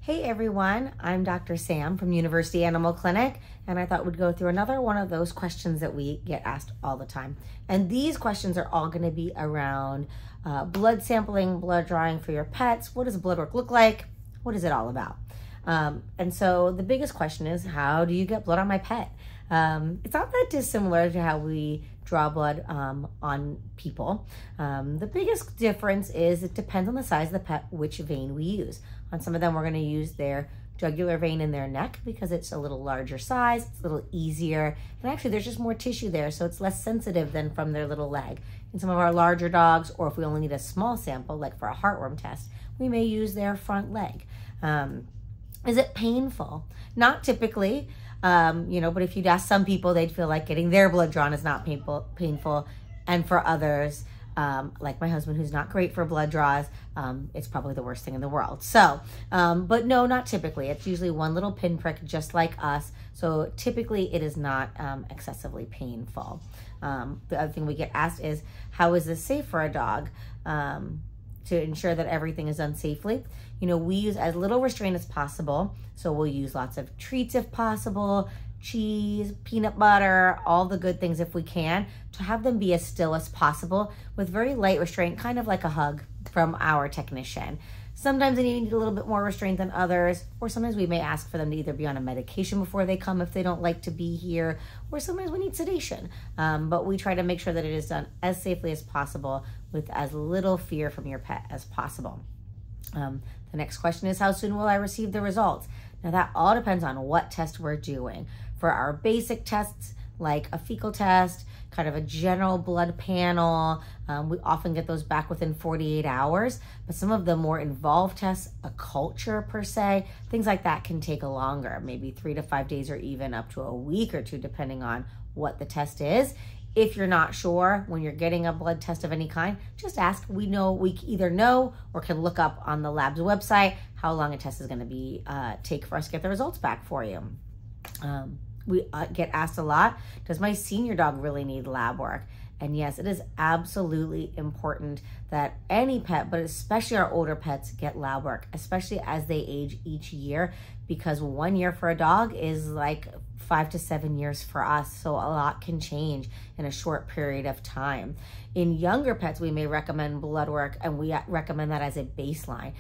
Hey everyone, I'm Dr. Sam from University Animal Clinic, and I thought we'd go through another one of those questions that we get asked all the time. And these questions are all going to be around blood sampling, blood drawing for your pets. What does blood work look like? What is it all about? And so the biggest question is, how do you get blood on my pet? It's not that dissimilar to how we draw blood on people. The biggest difference is it depends on the size of the pet, which vein we use. On some of them, we're going to use their jugular vein in their neck because it's a little larger size, it's a little easier, and actually there's just more tissue there, so it's less sensitive than from their little leg. In some of our larger dogs, or if we only need a small sample, like for a heartworm test, we may use their front leg. Is it painful? Not typically, but if you'd ask some people, they'd feel like getting their blood drawn is not painful. And for others, like my husband, who's not great for blood draws, it's probably the worst thing in the world. So, but no, not typically. It's usually one little pinprick, just like us. So typically it is not excessively painful. The other thing we get asked is, how is this safe for a dog? To ensure that everything is done safely. We use as little restraint as possible. So we'll use lots of treats if possible, cheese, peanut butter, all the good things if we can, to have them be as still as possible with very light restraint, kind of like a hug from our technician. Sometimes they need a little bit more restraint than others, or sometimes we may ask for them to either be on a medication before they come if they don't like to be here, or sometimes we need sedation. But we try to make sure that it is done as safely as possible with as little fear from your pet as possible. The next question is, how soon will I receive the results? Now that all depends on what test we're doing. For our basic tests, like a fecal test, kind of a general blood panel, we often get those back within 48 hours, but some of the more involved tests, a culture per se, things like that can take longer, maybe 3 to 5 days or even up to a week or two, depending on what the test is. If you're not sure when you're getting a blood test of any kind, just ask. We either know or can look up on the lab's website how long a test is going to be take for us to get the results back for you. We get asked a lot, does my senior dog really need lab work? And yes, it is absolutely important that any pet, but especially our older pets, get lab work, especially as they age each year, because 1 year for a dog is like 5 to 7 years for us. So a lot can change in a short period of time. In younger pets, we may recommend blood work, and we recommend that as a baseline.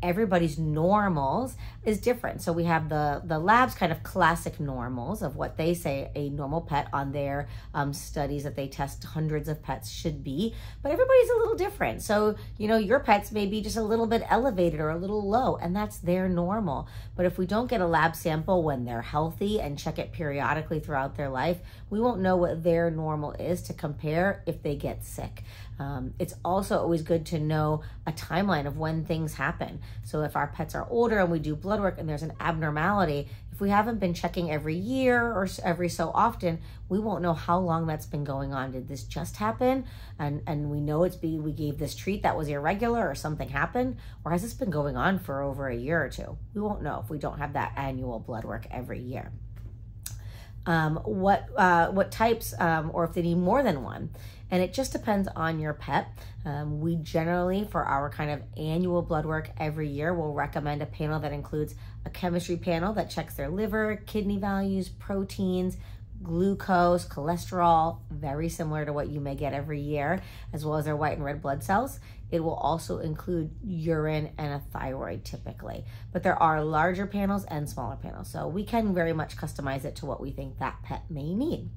Everybody's normals is different. So we have the lab's kind of classic normals of what they say a normal pet on their studies that they test hundreds of pets should be, but everybody's a little different. So, your pets may be just a little bit elevated or a little low, and that's their normal. But if we don't get a lab sample when they're healthy and check it periodically throughout their life, we won't know what their normal is to compare if they get sick. It's also always good to know a timeline of when things happen. So if our pets are older and we do blood work and there's an abnormality, if we haven't been checking every year or every so often, we won't know how long that's been going on. Did this just happen? And we know we gave this treat that was irregular or something happened, or has this been going on for over a year or two? We won't know if we don't have that annual blood work every year. What types, or if they need more than one. And it just depends on your pet. We generally, for our kind of annual blood work every year, will recommend a panel that includes a chemistry panel that checks their liver, kidney values, proteins, glucose, cholesterol, very similar to what you may get every year, as well as their white and red blood cells. It will also include urine and a thyroid typically, but there are larger panels and smaller panels. So we can very much customize it to what we think that pet may need.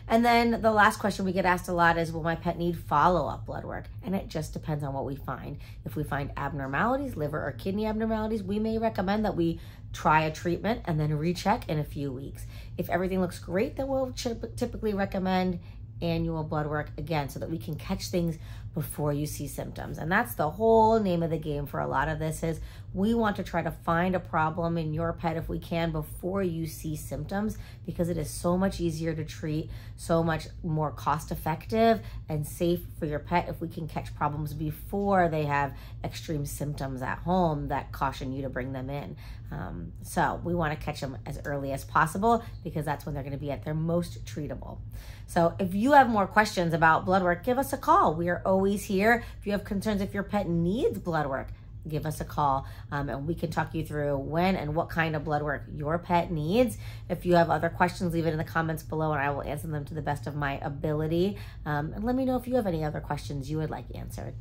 And then the last question we get asked a lot is, will my pet need follow-up blood work? And it just depends on what we find. If we find abnormalities, liver or kidney abnormalities, we may recommend that we try a treatment and then recheck in a few weeks. If everything looks great, then we'll typically recommend annual blood work again, so that we can catch things before you see symptoms. And that's the whole name of the game for a lot of this, is we want to try to find a problem in your pet if we can before you see symptoms, because it is so much easier to treat, so much more cost effective and safe for your pet if we can catch problems before they have extreme symptoms at home that caution you to bring them in. So we want to catch them as early as possible, because that's when they're going to be at their most treatable. So if you have more questions about blood work, give us a call. We are always here. If you have concerns if your pet needs blood work, give us a call, and we can talk you through when and what kind of blood work your pet needs. If you have other questions, leave it in the comments below and I will answer them to the best of my ability. And let me know if you have any other questions you would like answered.